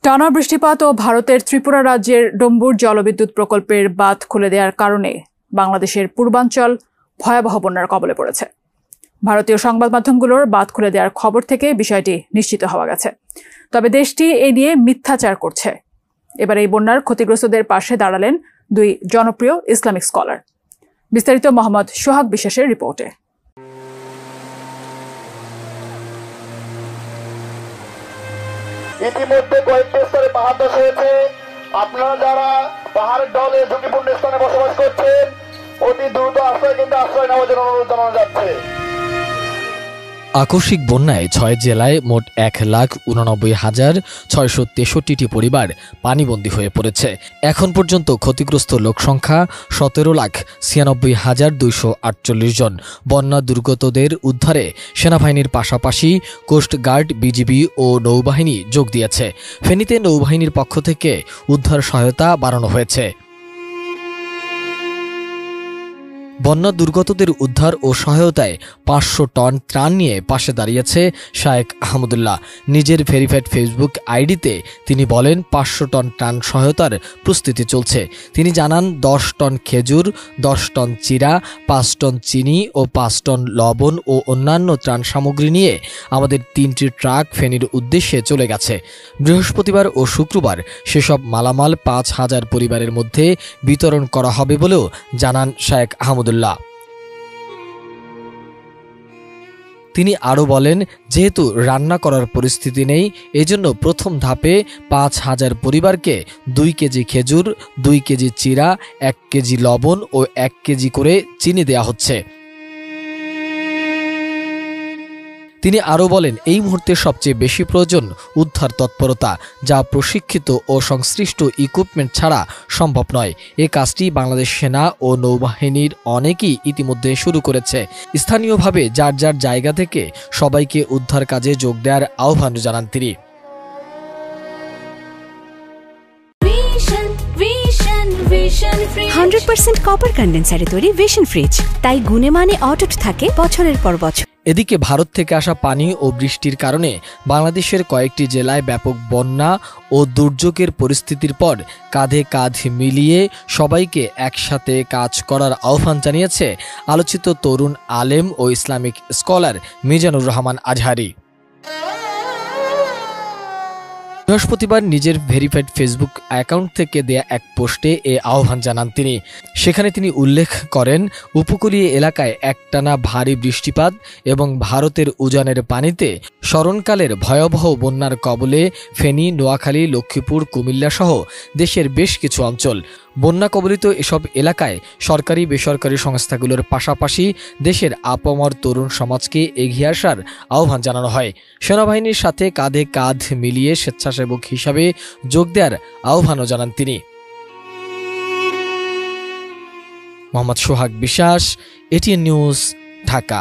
টানা বৃষ্টিপাত ও ভারতের ত্রিপুরা রাজ্যের ডম্বুর জলবিদ্যুৎ প্রকল্পের বাঁধ খুলে দেওয়ার কারণে বাংলাদেশের পূর্বাঞ্চল ভয়াবহ বন্যার কবলে পড়েছে। ভারতীয় সংবাদ মাধ্যমগুলোর বাঁধ খুলে দেওয়ার খবর থেকে বিষয়টি নিশ্চিত হওয়া গেছে। তবে দেশটি এ নিয়ে মিথ্যাচার করছে। এবার এই বন্যার ক্ষতিগ্রস্তদের পাশে দাঁড়ালেন দুই জনপ্রিয় ইসলামিক স্কলার। বিস্তারিত মোহাম্মদ সোহাগ বিশ্বাসের রিপোর্টে। ইতিমধ্যে কয়েকটি স্থানে পাহাড় ধস হয়েছে। আপনারা যারা পাহাড়ের ঢলে ঝুঁকিপূর্ণ স্থানে বসবাস করছেন, অতি দ্রুত আশ্রয় কেন্দ্রে আশ্রয় নেওয়ার জন্য অনুরোধ জানানো যাচ্ছে। আকস্মিক বন্যায় ৬ জেলায় মোট ১,৮৯,৬৬৩টি পরিবার পানিবন্দী হয়ে পড়েছে। এখন পর্যন্ত ক্ষতিগ্রস্ত লোকসংখ্যা ১৭,৯৬,২৪৮ জন। বন্যা দুর্গতদের উদ্ধারে সেনাবাহিনীর পাশাপাশি কোস্টগার্ড, বিজিবি ও নৌবাহিনী যোগ দিয়েছে। ফেনীতে নৌবাহিনীর পক্ষ থেকে উদ্ধার সহায়তা বাড়ানো হয়েছে। বন্যা দুর্গতদের উদ্ধার ও সহায়তায় ৫০০ টন ত্রাণ নিয়ে পাশে দাঁড়িয়েছে শায়েখ আহমদুল্লাহ। নিজের ভেরিফাইড ফেসবুক আইডিতে তিনি বলেন, ৫০০ টন ত্রাণ সহায়তার প্রস্তুতি চলছে। তিনি জানান, ১০ টন খেজুর, ১০ টন চিরা, ৫ টন চিনি ও ৫ টন লবণ ও অন্যান্য ত্রাণ সামগ্রী নিয়ে আমাদের ৩টি ট্রাক ফেনীর উদ্দেশ্যে চলে গেছে। বৃহস্পতিবার ও শুক্রবার সেসব মালামাল ৫,০০০ পরিবারের মধ্যে বিতরণ করা হবে বলেও জানান শায়েখ আহমদুল্লাহ। তিনি আরও বলেন, যেহেতু রান্না করার পরিস্থিতি নেই, এজন্য প্রথম ধাপে ৫,০০০ পরিবারকে ২ কেজি খেজুর, ২ কেজি চিরা, ১ কেজি লবণ ও ১ কেজি করে চিনি দেয়া হচ্ছে। তিনি আরও বলেন, এই মুহূর্তে সবচেয়ে বেশি প্রয়োজন উদ্ধার তৎপরতা, যা প্রশিক্ষিত ও সংশ্লিষ্ট ইকুইপমেন্ট ছাড়া সম্ভব নয়। এ কাজটি বাংলাদেশ সেনা ও নৌবাহিনীর অনেকেই ইতিমধ্যে শুরু করেছে। স্থানীয়ভাবে যার যার জায়গা থেকে সবাইকে উদ্ধার কাজে যোগ দেওয়ার আহ্বান জানান তিনি। 100% কপার কন্ডেন্সারে তৈরি ভিশন ফ্রিজ, তাই গুণে মানে অটুট থাকে বছরের পর বছর। এদিকে ভারত থেকে আসা পানি ও বৃষ্টির কারণে বাংলাদেশের কয়েকটি জেলায় ব্যাপক বন্যা ও দুর্যোগের পরিস্থিতির পর কাঁধে কাঁধ মিলিয়ে সবাইকে একসাথে কাজ করার আহ্বান জানিয়েছে আলোচিত তরুণ আলেম ও ইসলামিক স্কলার মিজানুর রহমান আজহারি। বৃহস্পতিবার নিজের ভেরিফাইড ফেসবুক অ্যাকাউন্ট থেকে দেয়া এক পোস্টে এ আহ্বান জানান তিনি। সেখানে তিনি উল্লেখ করেন, উপকূলীয় এলাকায় একটানা ভারী বৃষ্টিপাত এবং ভারতের উজানের পানিতে স্মরণকালের ভয়াবহ বন্যার কবলে ফেনী, নোয়াখালী, লক্ষ্মীপুর, কুমিল্লা সহ দেশের বেশ কিছু অঞ্চল। বন্যা কবলিত এসব এলাকায় সরকারি বেসরকারি সংস্থাগুলোর পাশাপাশি দেশের আপামর তরুণ সমাজকে এগিয়ে আসার আহ্বান জানানো হয়। সেনাবাহিনীর সাথে কাঁধে কাঁধ মিলিয়ে স্বেচ্ছাসেবক হিসাবে যোগ দেওয়ার আহ্বানও জানান তিনি। মোহাম্মদ সোহাগ বিশ্বাস, এটিএন নিউজ, ঢাকা।